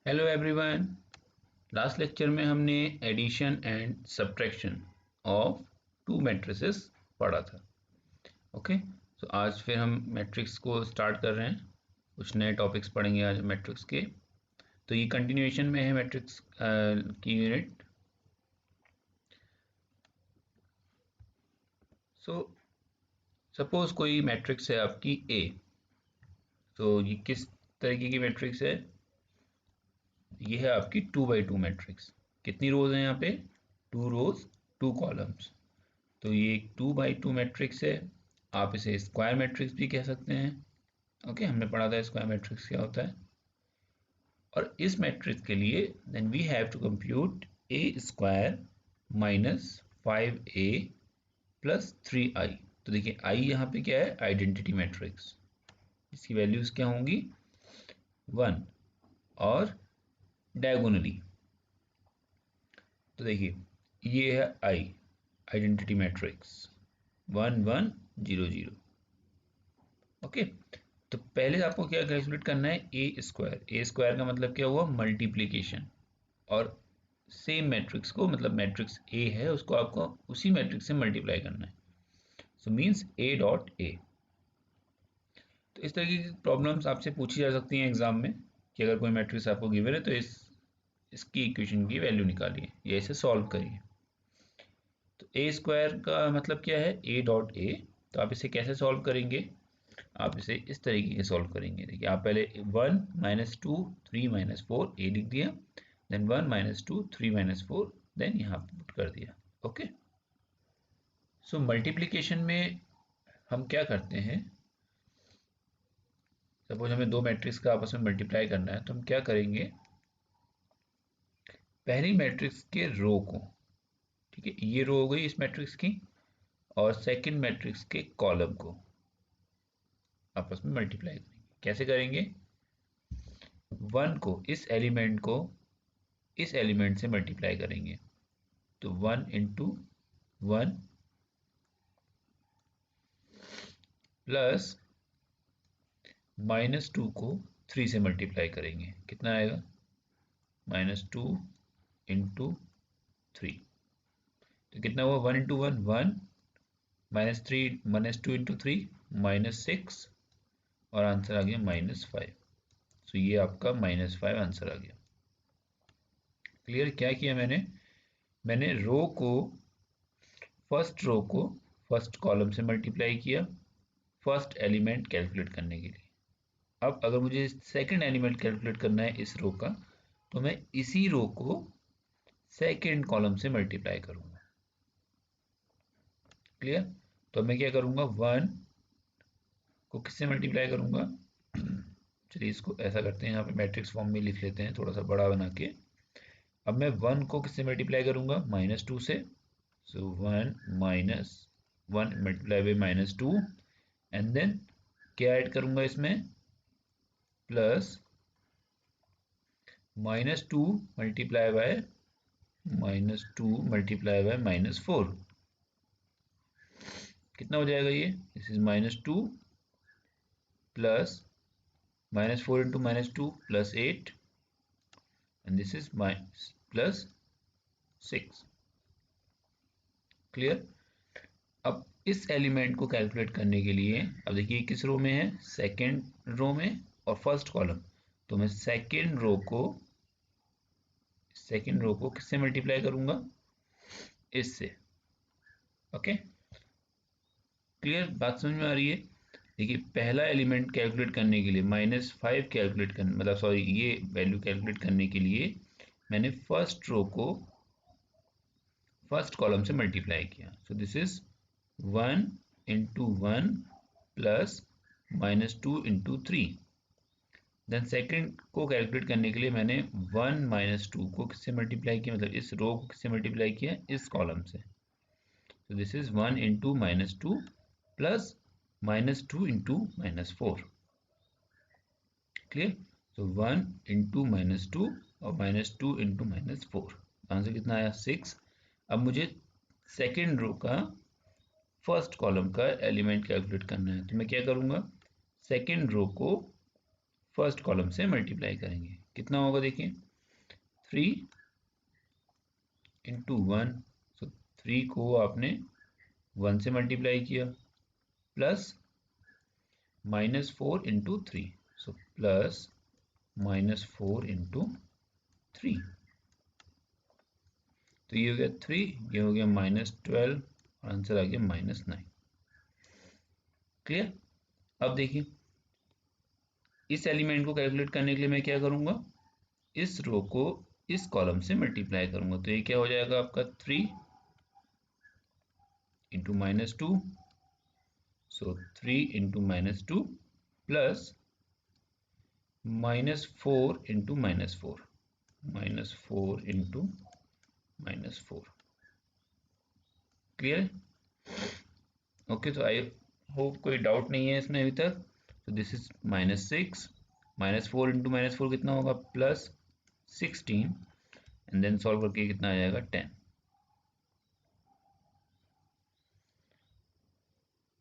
Hello everyone. Last lecture में हमने addition and subtraction of two matrices पढ़ा था। ओके, तो आज फिर हम मैट्रिक्स को स्टार्ट कर रहे हैं। कुछ नए टॉपिक्स पढ़ेंगे आज मैट्रिक्स के। तो ये कंटिन्यूएशन में है मैट्रिक्स की यूनिट। सो सपोज कोई मैट्रिक्स है आपकी ए। तो ये किस तरीके की मैट्रिक्स है? ये है आपकी 2x2 मैट्रिक्स। कितनी रोज है यहाँ पे? 2 रोज 2 कॉलम्स। तो ये एक 2x2 मैट्रिक्स है। आप इसे स्क्वायर मैट्रिक्स भी कह सकते हैं। ओके, हमने पढ़ा था स्क्वायर मैट्रिक्स क्या होता है। और इस मैट्रिक्स के लिए then we have to compute A square minus 5a plus 3i। तो देखिए आई यहाँ पे क्या है? Identity matrix. इसकी वैल्यूज क्या होंगी? 1 और डायगोनली। तो देखिए ये है आई आइडेंटिटी मैट्रिक्स 1 1 0 0। ओके, तो पहले आपको क्या कैलकुलेट करना है? ए स्क्वायर। ए स्क्वायर का मतलब क्या हुआ? मल्टीप्लीकेशन। और सेम मैट्रिक्स को, मतलब मैट्रिक्स ए है उसको आपको उसी मैट्रिक्स से मल्टीप्लाई करना है। So means A dot A. तो इस तरह की प्रॉब्लम्स आपसे पूछी जा सकती हैं एग्जाम में कि अगर कोई मैट्रिक्स आपको गिवन है तो इसकी इक्वेशन की वैल्यू निकालिए या इसे सॉल्व करिए। तो ए स्क्वायर का मतलब क्या है? ए डॉट ए। तो आप इसे कैसे सॉल्व करेंगे? आप इसे इस तरीके से सॉल्व करेंगे। देखिए आप पहले 1 - 2 3 - 4 ए लिख दिया, देन 1 - 2 3 - 4, देन यहाँ पे पुट कर दिया। ओके, सो मल्टीप्लिकेशन में हम क्या करते हैं? सपोज हमें दो मैट्रिक्स का आपस में मल्टीप्लाई करना है तो हम क्या करेंगे? पहली मैट्रिक्स के रो को, ठीक है, ये रो हो गई इस मैट्रिक्स की, और सेकंड मैट्रिक्स के कॉलम को आपस में मल्टीप्लाई करेंगे। कैसे करेंगे? 1 को, इस एलिमेंट को इस एलिमेंट से मल्टीप्लाई करेंगे। तो 1 × 1 प्लस -2 को 3 से मल्टीप्लाई करेंगे। कितना आएगा? -2 × 3। तो कितना हुआ? 1 × 1 1, -3 -2 × 3 -6, और आंसर आ गया -5। तो ये आपका -5 आंसर आ गया। क्लियर? क्या किया मैंने रो को फर्स्ट कॉलम से मल्टीप्लाई किया फर्स्ट एलिमेंट कैलकुलेट करने के लिए। अब अगर मुझे सेकंड एलिमेंट कैलकुलेट करना है इस रो का, तो मैं इसी रो को सेकंड कॉलम से मल्टीप्लाई करूंगा। क्लियर? तो मैं क्या करूंगा? 1 को किससे मल्टीप्लाई करूंगा? चलिए इसको ऐसा करते हैं, यहाँ पे मैट्रिक्स फॉर्म में लिख लेते हैं थोड़ा सा बड़ा बना के। अब मैं 1 को किससे मल्टीप्लाई करूंगा? -2 से। सो 1 - 1 मल्टीप्लाई बाई -2, एंड देन क्या ऐड करूंगा इसमें? Plus -2 multiply by -4। कितना हो जाएगा ये? This is -2 plus -4 × -2 +8, and this is plus 6। Clear? अब इस एलिमेंट को कैलकुलेट करने के लिए, अब देखिए किस रो में है? सेकेंड रो में और फर्स्ट कॉलम। तो मैं सेकेंड रो को किससे मल्टीप्लाई करूंगा? इससे। Okay, clear? बात समझ में आ रही है? देखिए पहला एलिमेंट कैलकुलेट करने के लिए -5 कैलकुलेट करने, मतलब सॉरी, ये वैल्यू कैलकुलेट करने के लिए मैंने फर्स्ट रो को फर्स्ट कॉलम से मल्टीप्लाई किया। So this is 1 × 1 plus -2 × 3। Then second को कैलकुलेट करने के लिए मैंने 1 - 2 को किससे मल्टीप्लाई किया, मतलब इस रो को किससे मल्टीप्लाई किया? इस कॉलम से। So this is 1 × -2 plus -2 × -4. Clear? So 1 × -2 और -2 × -4, आंसर कितना आया? 6। अब मुझे सेकेंड रो का फर्स्ट कॉलम का एलिमेंट कैलकुलेट करना है, तो मैं क्या करूंगा? सेकेंड रो को फर्स्ट कॉलम से मल्टीप्लाई करेंगे। कितना होगा देखिए, 3 इंटू 1, सो 3 को आपने 1 से मल्टीप्लाई किया, plus -4 into 3, so plus -4 into 3, तो ये हो गया 3, ये हो गया -12 और आंसर आ गया -9। क्लियर। अब देखिए इस एलिमेंट को कैलकुलेट करने के लिए मैं क्या करूंगा, इस रो को इस कॉलम से मल्टीप्लाई करूंगा, तो ये क्या हो जाएगा आपका 3 इंटू -2, सो 3 into -2 plus -4 into -4, -4 into -4। Clear. Okay, तो आई होप कोई डाउट नहीं है इसमें अभी तक। तो दिस इज -6, -4 इंटू -4 कितना होगा, +16, एंड देन सॉल्व करके कितना आ जाएगा 10।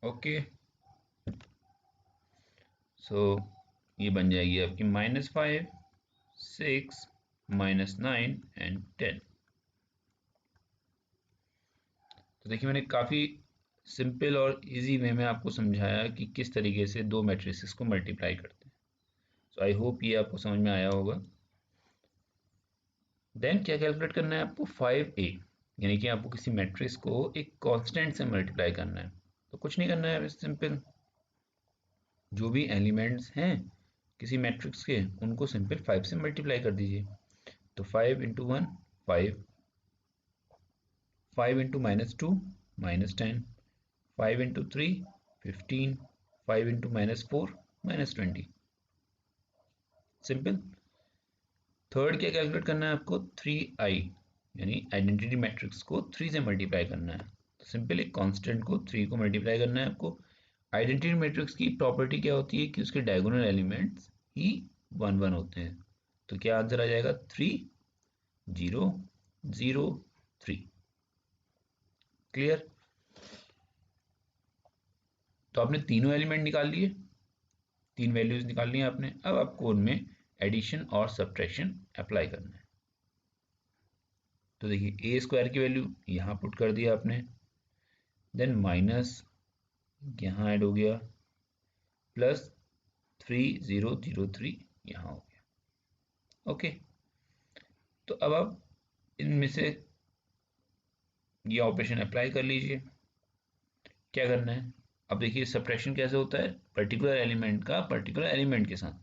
ओके, सो ये बन जाएगी आपकी -5, 6, -9 एंड 10। तो देखिए मैंने काफ़ी सिंपल और इजी वे में आपको समझाया कि किस तरीके से दो मैट्रिसेस को मल्टीप्लाई करते हैं। सो आई होप ये आपको समझ में आया होगा। देन क्या कैलकुलेट करना है आपको, 5a, यानी कि आपको किसी मैट्रिक्स को एक कांस्टेंट से मल्टीप्लाई करना है। तो कुछ नहीं करना है, सिंपल जो भी एलिमेंट्स हैं किसी मैट्रिक्स के उनको सिंपल 5 से मल्टीप्लाई कर दीजिए। तो 5 into 1 5, 5 into -2 -10, 5 into 3 15, 5 into -4 -20। Simple. Third क्या कैलकुलेट करना है आपको, 3i, यानी आइडेंटिटी मैट्रिक्स को 3 से मल्टीप्लाई करना है। तो सिंपल एक कांस्टेंट को 3 को मल्टीप्लाई करना है आपको। आइडेंटिटी मैट्रिक्स की प्रॉपर्टी क्या होती है कि उसके डायगोनल एलिमेंट्स ही 1 1 होते हैं। तो क्या आंसर आ जाएगा, 3 0 0 3। क्लियर। तो आपने तीनों एलिमेंट निकाल लिए, तीन वैल्यूज निकाल ली आपने। अब आपको उनमें एडिशन और सब्ट्रैक्शन अप्लाई करना है। तो देखिए a² की वैल्यू यहाँ पुट कर दिया आपने, देन माइनस यहाँ ऐड हो गया, +3003 यहाँ हो गया। ओके, तो अब आप इनमें से ये ऑपरेशन अप्लाई कर लीजिए। क्या करना है, अब देखिए सब्ट्रैक्शन कैसे होता है, पर्टिकुलर एलिमेंट का पर्टिकुलर एलिमेंट के साथ।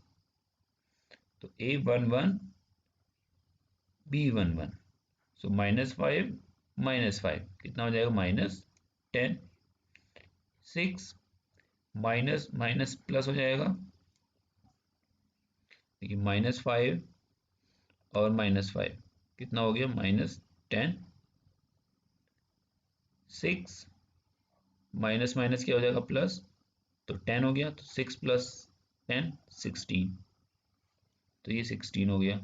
तो a11 b11, सो -5 -5 कितना हो जाएगा, -10, 6 माइनस माइनस प्लस हो जाएगा। देखिए -5 और -5 कितना हो गया, -10, 6 माइनस माइनस क्या हो जाएगा, प्लस, तो 10 हो गया, तो 6 + 10 16, तो ये 16 हो गया।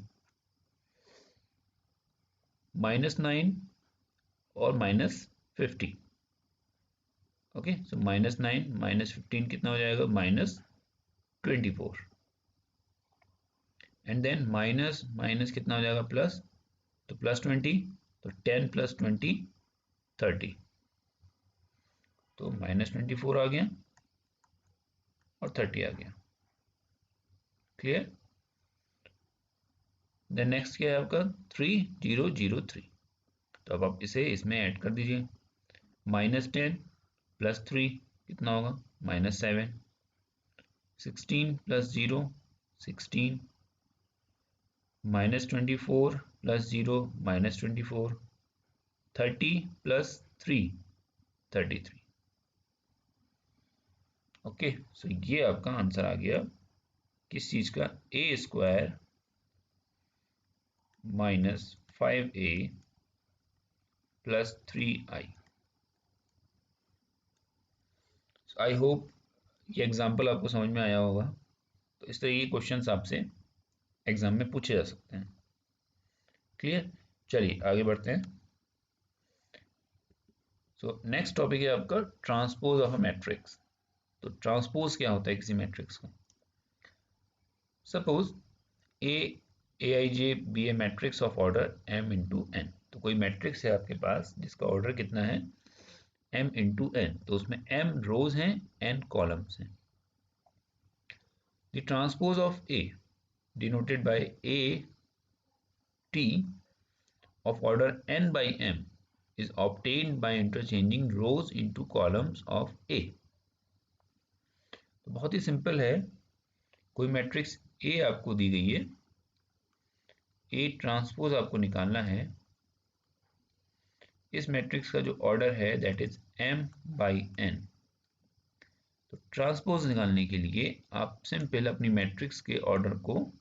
-9 और -50, ओके, सो -9 -15 कितना हो जाएगा, -24, एंड देन माइनस माइनस कितना हो जाएगा, प्लस, तो +20, तो 10 + 20 30, तो -24 आ गया और 30 आ गया। क्लियर। देन नेक्स्ट क्या है आपका, 3003। तो अब आप इसे इसमें ऐड कर दीजिए। -10 + 3 कितना होगा, -7, 16 + 0 16, -24 + 0 -24, 30 + 3 33। ओके, सो ये आपका आंसर आ गया किस चीज का, a² - 5a + 3i। I hope ये एग्जाम्पल आपको समझ में आया होगा। तो इस तरह के क्वेश्चंस आपसे एग्जाम में पूछे जा सकते हैं। क्लियर। चलिए आगे बढ़ते हैं। सो नेक्स्ट टॉपिक है आपका ट्रांसपोज ऑफ अ मैट्रिक्स। तो ट्रांसपोज क्या होता है किसी मैट्रिक्स का। Suppose A I J be a matrix of order m into N. तो कोई मैट्रिक्स है आपके पास जिसका ऑर्डर कितना है m इंटू एन, तो उसमें m रोज हैं n कॉलम्स हैं। The transpose of A denoted by a t of order n by m is obtained by interchanging rows into columns of A। तो बहुत ही सिंपल है, कोई मैट्रिक्स A आपको दी गई है, A ट्रांसपोज आपको निकालना है। इस मैट्रिक्स का जो ऑर्डर है that is m by n। तो ट्रांसपोज निकालने के लिए आप सिंपल अपनी मैट्रिक्स के ऑर्डर को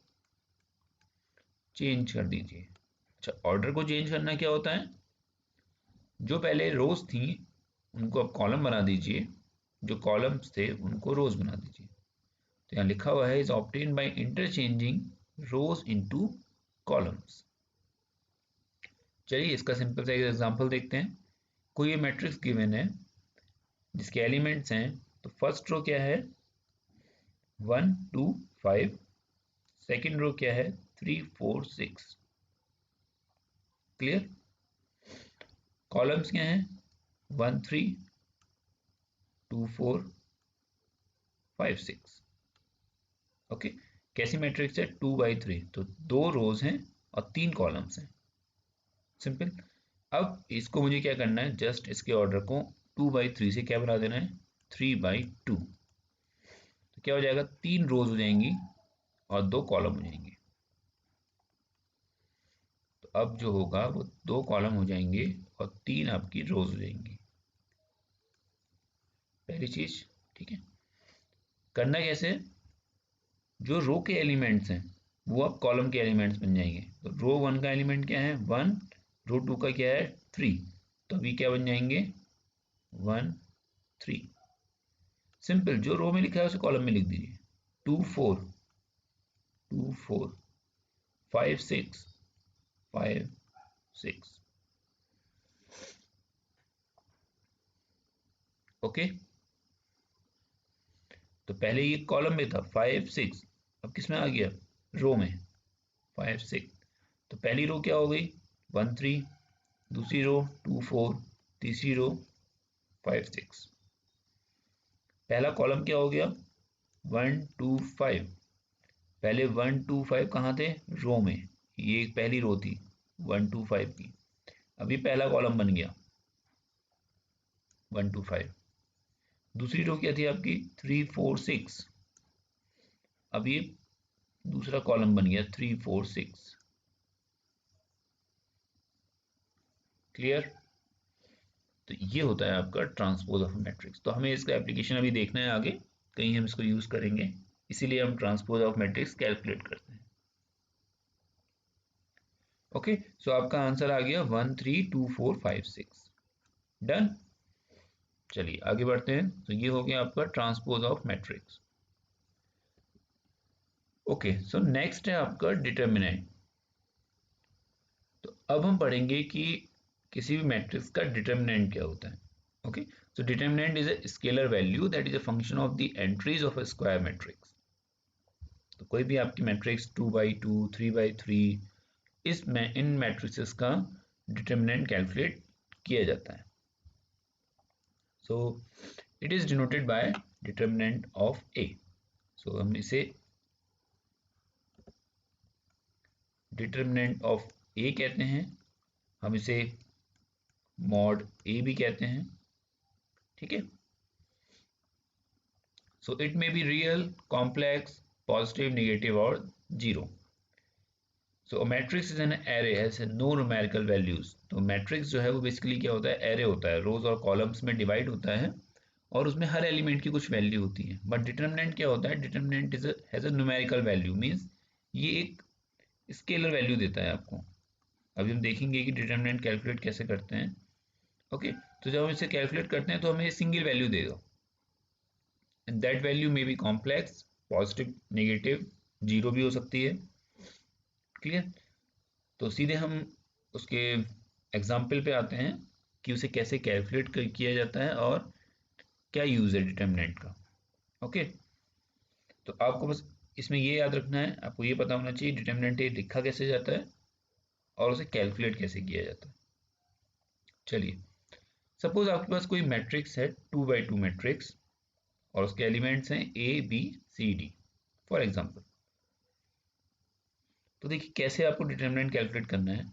चेंज कर दीजिए। अच्छा, ऑर्डर को चेंज करना क्या होता है, जो पहले रोज थी उनको आप कॉलम बना दीजिए, जो कॉलम्स थे उनको रोज बना दीजिए। तो यहाँ लिखा हुआ है is obtain by interchanging rose into columns. चलिए इसका सिंपल सा एक एग्जांपल देखते हैं। कोई ये मैट्रिक्स गिवन है जिसके एलिमेंट्स हैं, तो फर्स्ट रो क्या है 1 2 5, सेकेंड रो क्या है 3 4 6। क्लियर। कॉलम्स क्या हैं 1 3 2 4 5 6। ओके, कैसी मैट्रिक्स है 2 by 3, तो 2 रोज हैं और 3 कॉलम्स हैं। सिंपल। अब इसको मुझे क्या करना है, जस्ट इसके ऑर्डर को 2 by 3 से क्या बना देना है 3 by 2। तो क्या हो जाएगा 3 रोज हो जाएंगी और 2 कॉलम हो जाएंगे। तो अब जो होगा वो 2 कॉलम हो जाएंगे और 3 आपकी रोज हो जाएंगी। पहली चीज, ठीक है। करना कैसे, जो रो के एलिमेंट्स हैं वो अब कॉलम के एलिमेंट्स बन जाएंगे। तो रो 1 का एलिमेंट क्या है 1, रो 2 का क्या है 3, तो अभी क्या बन जाएंगे 1 3। सिंपल, जो रो में लिखा है उसे कॉलम में लिख दीजिए। 2 4 2 4 5 6 5 6। ओके, तो पहले ये कॉलम में था 5 6, अब किस में आ गया रो में 5 6। तो पहली रो क्या हो गई 1 3, दूसरी रो 2 4, तीसरी रो 5 6। पहला कॉलम क्या हो गया 1 2 5। पहले 1 2 5 कहाँ थे रो में, ये पहली रो थी 1 2 5 की। अभी पहला कॉलम बन गया 1 2 5। दूसरी रो क्या थी आपकी 3 4 6, अब ये दूसरा कॉलम बन गया 3 4 6। क्लियर। तो ये होता है आपका ट्रांसपोज ऑफ मैट्रिक्स। तो हमें इसका एप्लीकेशन अभी देखना है आगे, कहीं हम इसको यूज करेंगे, इसीलिए हम ट्रांसपोज ऑफ मैट्रिक्स कैलकुलेट करते हैं। ओके, सो आपका आंसर आ गया 1 3 2 4 5 6। डन। चलिए आगे बढ़ते हैं। तो ये हो गया आपका transpose of matrix. Okay, so next है आपका डिटर्मिनेंट। तो अब हम पढ़ेंगे कि किसी भी मैट्रिक्स का डिटर्मिनेंट क्या होता है। Okay, so determinant is a scalar value that is a function of the entries of a square matrix. तो कोई भी आपकी मैट्रिक्स 2 by 2 3 by 3, इन मैट्रिक्सेस का डिटर्मिनेंट कैलकुलेट किया जाता है। So it is denoted by determinant of a. So हम इसे डिटर्मिनेंट ऑफ ए कहते हैं, हम इसे मॉड ए भी कहते हैं। ठीक है। So it may be real, complex, positive, negative और zero. So matrix is an array has no numerical values. तो मैट्रिक्स जो है वो बेसिकली क्या होता है एरे होता है, रोज और कॉलम्स में डिवाइड होता है और उसमें हर एलिमेंट की कुछ वैल्यू होती है। बट डिटर्मिनेंट क्या होता है, determinant is has a numerical value, means ये एक स्केलर वैल्यू देता है आपको। अभी हम देखेंगे कि डिटर्मिनेंट कैलकुलेट कैसे करते हैं। ओके, तो जब हम इसे कैलकुलेट करते हैं तो हमें सिंगल वैल्यू देगा, and that value may be complex, positive, negative, zero भी हो सकती है। क्लियर। तो सीधे हम उसके एग्जाम्पल पे आते हैं कि उसे कैसे कैलकुलेट किया जाता है और क्या यूज है डिटर्मिनेंट का। ओके, तो आपको बस इसमें ये याद रखना है, आपको ये पता होना चाहिए डिटर्मिनेंट ए लिखा कैसे जाता है और उसे कैलकुलेट कैसे किया जाता है। चलिए, सपोज आपके पास कोई मैट्रिक्स है 2x2 मैट्रिक्स और उसके एलिमेंट्स हैं A B C D for example. तो देखिए कैसे आपको डिटर्मिनेंट कैलकुलेट करना है।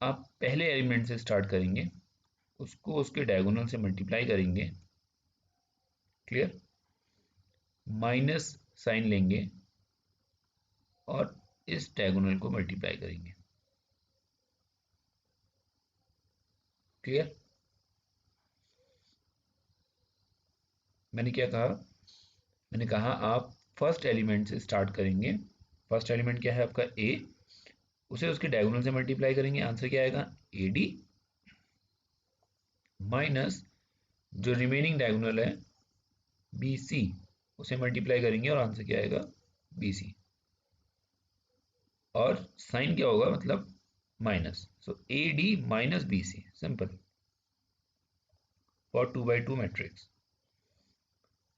आप पहले एलिमेंट से स्टार्ट करेंगे, उसको उसके डायगोनल से मल्टीप्लाई करेंगे, क्लियर, माइनस साइन लेंगे और इस डायगोनल को मल्टीप्लाई करेंगे, क्लियर। मैंने क्या कहा, मैंने कहा आप फर्स्ट एलिमेंट से स्टार्ट करेंगे। फर्स्ट एलिमेंट क्या है आपका ए, उसे उसके डायगोनल से मल्टीप्लाई करेंगे, आंसर क्या आएगा ए डी, माइनस जो रिमेनिंग डायगोनल है बी सी, उसे मल्टीप्लाई करेंगे और आंसर क्या आएगा बी सी, और साइन क्या होगा मतलब minus, so A D minus B C, simple for 2x2 matrix.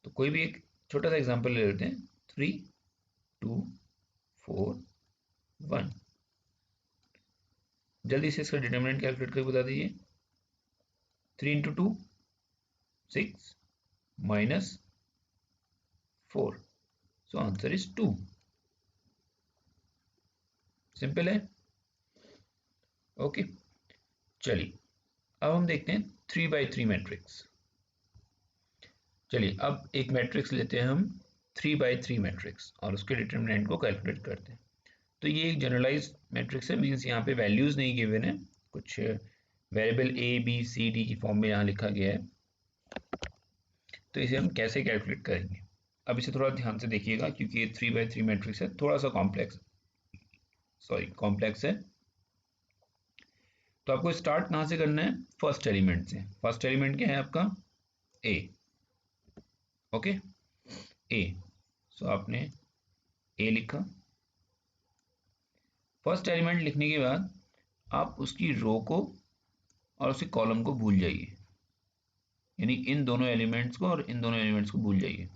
तो कोई भी एक छोटा सा एग्जांपल ले लेते हैं, 3 2 4 1। जल्दी से इसका डिटर्मिनेंट कैलकुलेट करके बता दीजिए। 3 into 2 6 minus 4, so answer is 2। Simple है, ओके। चलिए अब हम देखते हैं 3x3 मैट्रिक्स। चलिए अब एक मैट्रिक्स लेते हैं हम 3x3 मैट्रिक्स और उसके डिटर्मिनेंट को कैलकुलेट करते हैं। तो ये एक जनरलाइज मैट्रिक्स है, मीन्स यहाँ पे वैल्यूज नहीं गिवन है, कुछ variable A B C D की फॉर्म में यहाँ लिखा गया है। तो इसे हम कैसे कैलकुलेट करेंगे, अब इसे थोड़ा ध्यान से देखिएगा क्योंकि ये 3x3 मैट्रिक्स है, थोड़ा सा कॉम्प्लेक्स है। तो आपको स्टार्ट कहाँ से करना है, फर्स्ट एलिमेंट से। फर्स्ट एलिमेंट क्या है आपका ए, ओके ए, सो आपने ए लिखा। फर्स्ट एलिमेंट लिखने के बाद आप उसकी रो को और उसके कॉलम को भूल जाइए, यानी इन दोनों एलिमेंट्स को और इन दोनों एलिमेंट्स को भूल जाइए,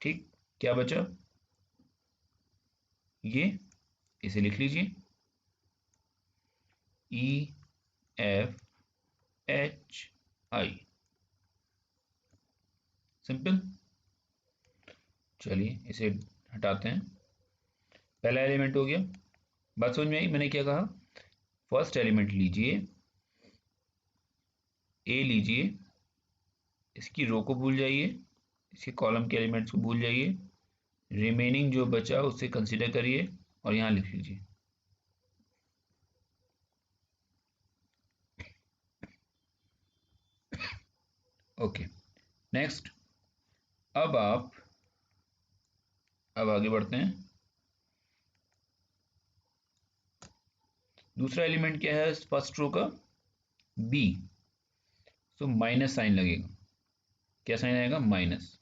ठीक। क्या बचा, ये, इसे लिख लीजिए E F H I, simple. चलिए इसे हटाते हैं, पहला एलिमेंट हो गया। बात समझ में आई मैंने क्या कहा, फर्स्ट एलिमेंट लीजिए, ए लीजिए, इसकी रो को भूल जाइए, इसके कॉलम के एलिमेंट्स को भूल जाइए, रिमेनिंग जो बचा उसे कंसीडर करिए और यहाँ लिख लीजिए। ओके नेक्स्ट, अब आगे बढ़ते हैं। दूसरा एलिमेंट क्या है फर्स्ट रो का, बी, तो माइनस साइन लगेगा। क्या साइन आएगा, माइनस।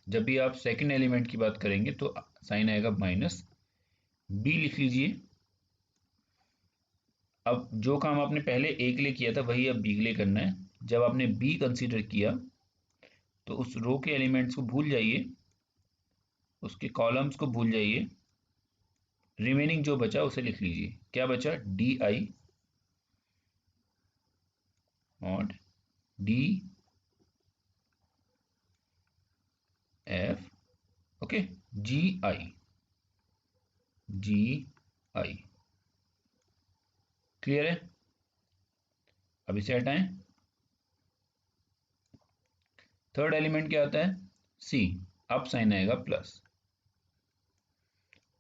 जब भी आप सेकंड एलिमेंट की बात करेंगे तो साइन आएगा माइनस। बी लिख लीजिए। अब जो काम आपने पहले ए के लिए किया था वही अब बी के लिए करना है। जब आपने बी कंसीडर किया तो उस रो के एलिमेंट्स को भूल जाइए, उसके कॉलम्स को भूल जाइए, रिमेनिंग जो बचा उसे लिख लीजिए। क्या बचा, D I mod D F, okay, G I, G I, clear है। अब इसे हटाएं। थर्ड एलिमेंट क्या आता है, सी, अब साइन आएगा प्लस,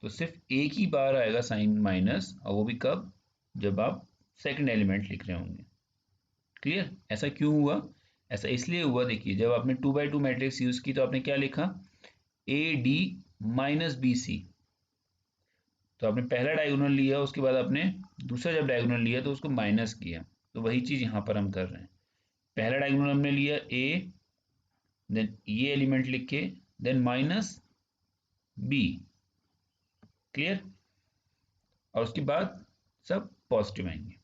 तो सिर्फ एक ही बार आएगा साइन माइनस, और वो भी कब, जब आप सेकंड एलिमेंट लिख रहे होंगे, क्लियर। ऐसा क्यों हुआ, ऐसा इसलिए हुआ, देखिए जब आपने 2x2 मैट्रिक्स यूज की तो आपने क्या लिखा, A D minus B C. तो आपने पहला डायगोनल लिया, उसके बाद आपने दूसरा जब डायगोनल लिया तो उसको माइनस किया, तो वही चीज यहाँ पर हम कर रहे हैं। पहला डायगोनल हमने लिया ए, देन ये एलिमेंट लिख के, देन माइनस बी, क्लियर, और उसके बाद सब पॉजिटिव आएंगे।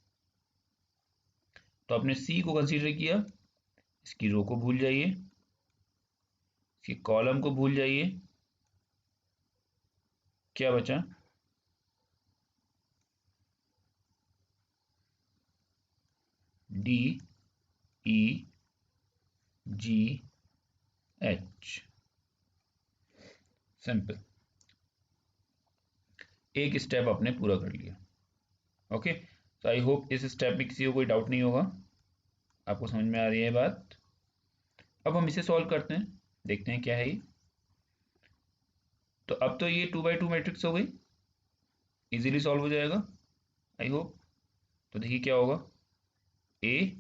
तो आपने सी को कंसीडर किया, इसकी रो को भूल जाइए, इसके कॉलम को भूल जाइए, क्या बचा, डी ई जी एच। सिंपल, एक स्टेप आपने पूरा कर लिया। ओके, तो आई होप इस स्टेप में किसी को कोई डाउट नहीं होगा, आपको समझ में आ रही है बात। अब हम इसे सॉल्व करते हैं, देखते हैं क्या है ये। तो अब तो ये 2x2 मैट्रिक्स हो गई, इजीली सॉल्व हो जाएगा आई होप। तो देखिए क्या होगा, a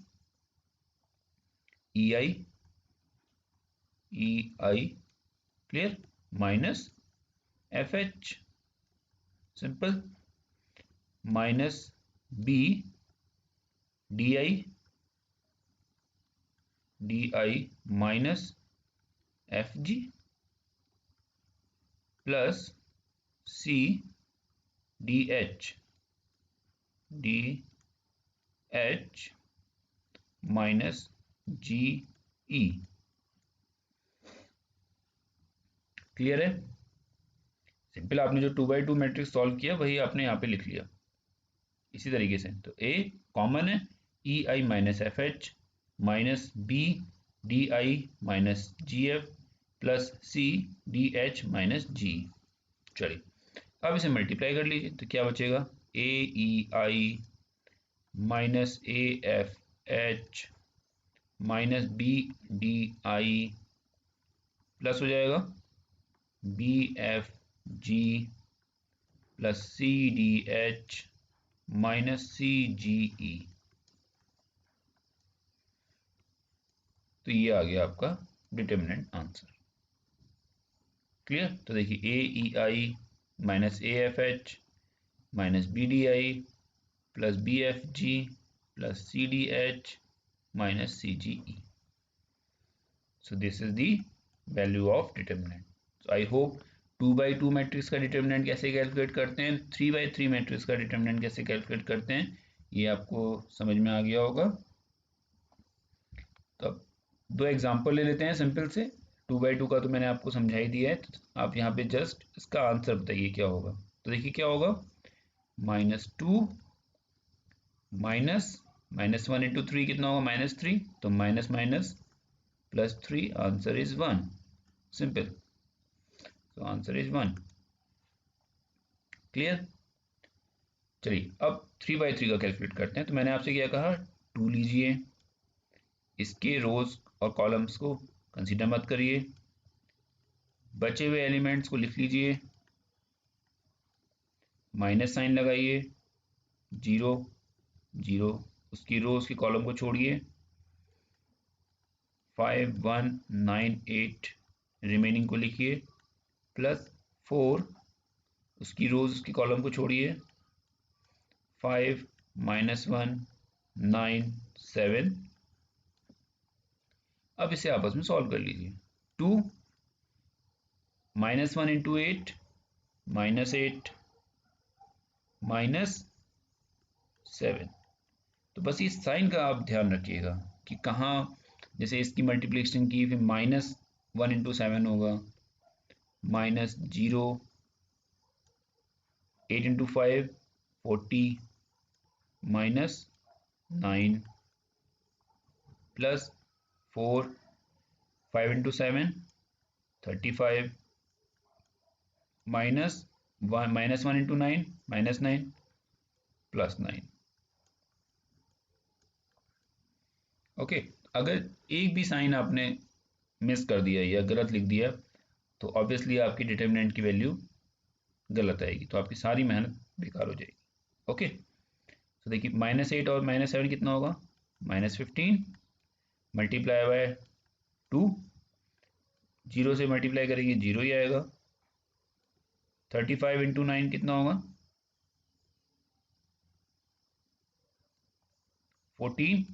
e i clear minus f h, simple, minus b d i minus f g plus c d h minus g e. Clear है, सिंपल, आपने जो 2x2 मैट्रिक्स सॉल्व किया वही आपने यहाँ पे लिख लिया इसी तरीके से। तो ए कॉमन है, e i minus f h minus b d i minus g f plus c d h minus g. चलिए अब इसे मल्टीप्लाई कर लीजिए, तो क्या बचेगा, a e i minus a f h minus b d i plus हो जाएगा b f g plus c d h minus c g e. तो ये आ गया आपका डिटर्मिनेंट आंसर। क्लियर, तो देखिए a e i minus a f h minus b d i plus b f g plus c d h minus c g e. So this is the value of determinant. So I hope 2x2 matrix का determinant कैसे calculate करते हैं, 3x3 matrix का determinant कैसे calculate करते हैं, ये आपको समझ में आ गया होगा। तो अब दो एग्जांपल ले लेते हैं सिंपल से। 2x2 का तो मैंने आपको समझा ही दिया है, तो आप यहाँ पे जस्ट इसका आंसर बताइए क्या होगा। तो देखिए क्या होगा, -2 माइनस -1 इंटू 3 कितना होगा, -3, तो minus minus plus 3, answer is 1, simple, तो आंसर इज 1। क्लियर, चलिए अब 3x3 का कैलकुलेट करते हैं। तो मैंने आपसे क्या कहा, 2 लीजिए, इसके रोज और कॉलम्स को कंसीडर मत करिए, बचे हुए एलिमेंट्स को लिख लीजिए, माइनस साइन लगाइए, 0 0, उसकी रो उसकी कॉलम को छोड़िए, 5 1 9 8 रिमेनिंग को लिखिए, प्लस 4, उसकी रोज उसकी कॉलम को छोड़िए, 5 -1 9 7। अब इसे आपस में सॉल्व कर लीजिए, 2 -1 इंटू 8 -8 -7। तो बस इस साइन का आप ध्यान रखिएगा कि कहाँ, जैसे इसकी मल्टीप्लिकेशन की फिर -1 इंटू 7 होगा, -0 8 into 5 40 -9 plus 4 5 into 7 35 -1 into 9 -9 plus 9। Okay, अगर एक भी साइन आपने मिस कर दिया या गलत लिख दिया तो ऑब्वियसली आपकी डिटर्मिनेंट की वैल्यू गलत आएगी, तो आपकी सारी मेहनत बेकार हो जाएगी। ओके, तो देखिए -8 और -7 कितना होगा, -15 मल्टीप्लाई बाय 2, 0 से मल्टीप्लाई करेंगे 0 ही आएगा, 35 इंटू 9 कितना होगा, 14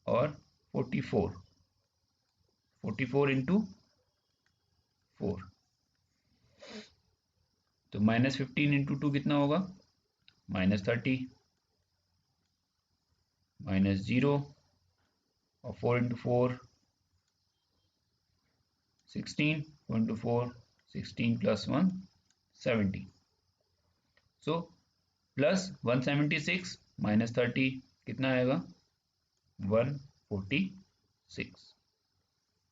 और 44, 44 इंटू 4, तो -15 इंटू 2 कितना होगा, -30 -0 और 4 into 4 16, 4 into 4 16 plus 1 70। So plus 176 minus 30 कितना आएगा 146।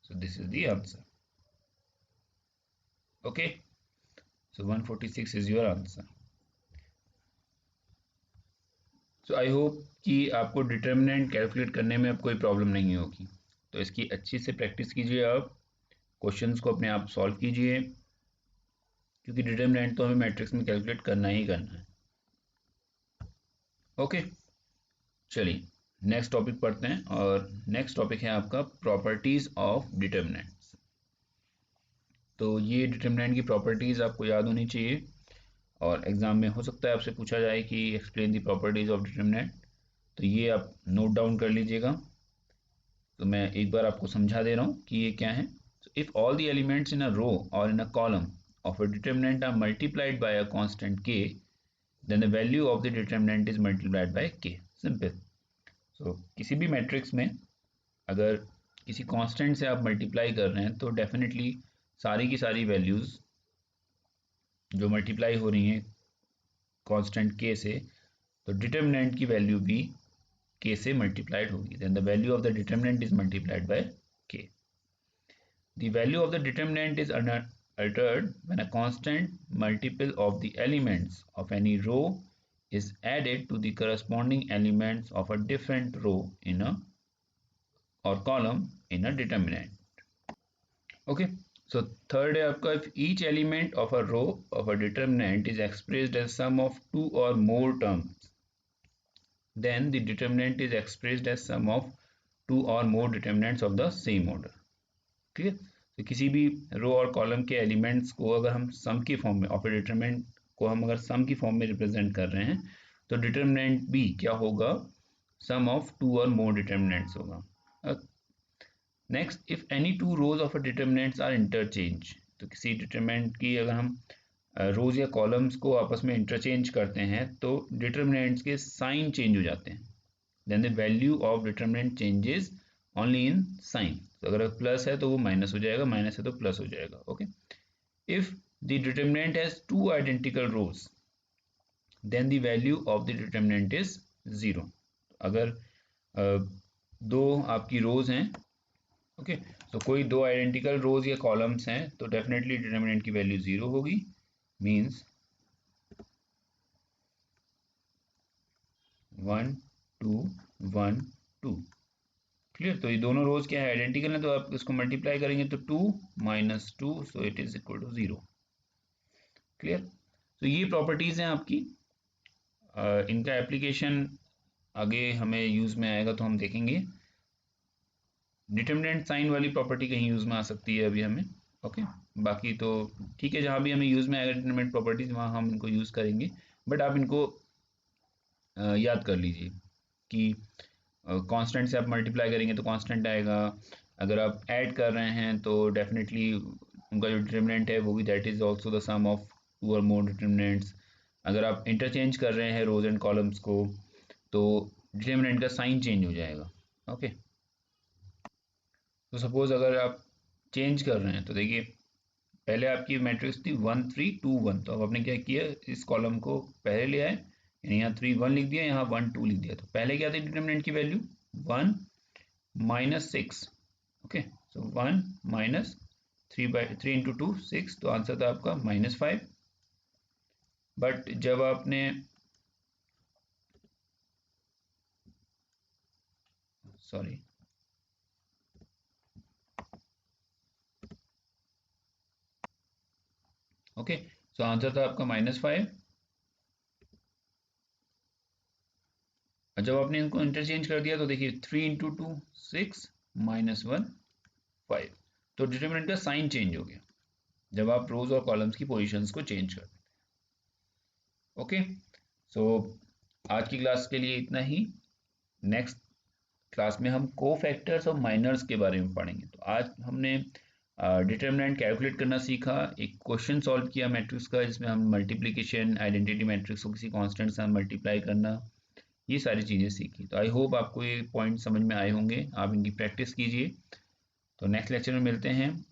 सो this is the answer. Okay, so 146 is your answer. So I hope कि आपको डिटर्मिनेंट कैलकुलेट करने में अब कोई प्रॉब्लम नहीं होगी। तो इसकी अच्छी से प्रैक्टिस कीजिए, आप क्वेश्चंस को अपने आप सॉल्व कीजिए, क्योंकि डिटर्मिनेंट तो हमें मैट्रिक्स में कैलकुलेट करना ही करना है। ओके, चलिए नेक्स्ट टॉपिक पढ़ते हैं, और नेक्स्ट टॉपिक है आपका प्रॉपर्टीज ऑफ डिटर्मिनेंट्स। तो ये डिटर्मिनेंट की प्रॉपर्टीज आपको याद होनी चाहिए, और एग्जाम में हो सकता है आपसे पूछा जाए कि explain the properties of determinant. तो ये आप नोट डाउन कर लीजिएगा। तो मैं एक बार आपको समझा दे रहा हूँ कि ये क्या है। If all the elements in a row और in a column of a determinant are multiplied by a constant k, then the value of the determinant is multiplied by k. Simple. So किसी भी matrix में अगर किसी constant से आप multiply कर रहे हैं तो डेफिनेटली सारी की सारी वैल्यूज जो मल्टीप्लाई हो रही हैं कांस्टेंट k से, तो डिटर्मिनेंट की वैल्यू भी k से मल्टीप्लाइड होगी। Then the value of the determinant is multiplied by k. The value of the determinant is altered when a constant multiple of the elements of any row is added to the corresponding elements of a different row in a or column in a determinant. Okay, so third है आपका, if each element of a row of a determinant is expressed as sum of two or more terms, then the determinant is expressed as sum of two or more determinants of the same order. Clear? तो किसी भी रो और column के elements को अगर हम सम की form में, ऑफ ए डिटरमिनेंट को हम अगर सम की फॉर्म में रिप्रेजेंट कर रहे हैं, तो डिटरमिनेंट भी क्या होगा, सम ऑफ टू और मोर डिटरमिनेंट्स होगा। Next, if any two rows of a determinants are interchange, तो किसी डिटरमिनेंट की अगर हम रोज या कॉलम्स को आपस में इंटरचेंज करते हैं तो डिटरमिनेंट्स के साइन चेंज हो जाते हैं। Then the value of determinant changes only in sign. तो अगर प्लस है तो वो माइनस हो जाएगा, माइनस है तो प्लस हो जाएगा। Okay, if the determinant has two identical rows then the value of the determinant is zero. अगर दो आपकी रोज हैं, ओके, तो कोई दो आइडेंटिकल रोज या कॉलम्स हैं तो डेफिनेटली डिटरमिनेंट की वैल्यू जीरो होगी। मीन्स 1 2 1 2। क्लियर? तो ये दोनों रोज क्या है, आइडेंटिकल है, तो आप इसको मल्टीप्लाई करेंगे तो 2 minus 2, so it is equal to 0। Clear? तो ये प्रॉपर्टीज हैं आपकी। इनका एप्लीकेशन आगे हमें यूज में आएगा तो हम देखेंगे। डिटरमिनेंट साइन वाली प्रॉपर्टी कहीं यूज में आ सकती है अभी हमें। ओके, बाकी तो ठीक है, जहाँ भी हमें यूज में आएगा डिटरमिनेंट प्रॉपर्टीज वहाँ हम इनको यूज करेंगे। बट आप इनको याद कर लीजिए कि कांस्टेंट से आप मल्टीप्लाई करेंगे तो कांस्टेंट आएगा, अगर आप ऐड कर रहे हैं तो डेफिनेटली उनका जो डिटरमिनेंट है वो भी that is also the sum of two और मोर डिटरमिनेंट्स। अगर आप इंटरचेंज कर रहे हैं रोज एंड कॉलम्स को तो डिटरमिनेंट का साइन चेंज हो जाएगा। ओके, तो सपोज अगर आप चेंज कर रहे हैं तो देखिए पहले आपकी मैट्रिक्स थी 1 3 2 1, तो अब आपने क्या किया, इस कॉलम को पहले ले आए, यानी यहाँ 3 1 लिख दिया, यहाँ 1 2 लिख दिया। तो पहले क्या थी डिटरमिनेंट की वैल्यू 1 माइनस 6। ओके, सो 1 माइनस 3 इंटू 2 6, तो आंसर था आपका -5। बट जब आपने सॉरी ओके, सो आंसर था आपका -5। जब आपने इनको इंटरचेंज कर दिया तो देखिए 3 इंटू 2 6 माइनस 1 5, तो डिटरमिनेंट का साइन चेंज हो गया जब आप रोज और कॉलम्स की पोजीशंस को चेंज कर दें। ओके, सो आज की क्लास के लिए इतना ही। नेक्स्ट क्लास में हम कोफैक्टर्स और माइनर्स के बारे में पढ़ेंगे। तो आज हमने डिटरमिनेंट कैलकुलेट करना सीखा, एक क्वेश्चन सॉल्व किया मैट्रिक्स का जिसमें हम मल्टीप्लिकेशन आइडेंटिटी मैट्रिक्स को किसी कांस्टेंट से मल्टीप्लाई करना, ये सारी चीज़ें सीखी। तो आई होप आपको ये पॉइंट समझ में आए होंगे, आप इनकी प्रैक्टिस कीजिए। तो नेक्स्ट लेक्चर में मिलते हैं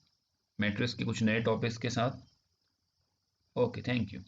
मैट्रिक्स के कुछ नए टॉपिक्स के साथ। Okay, thank you.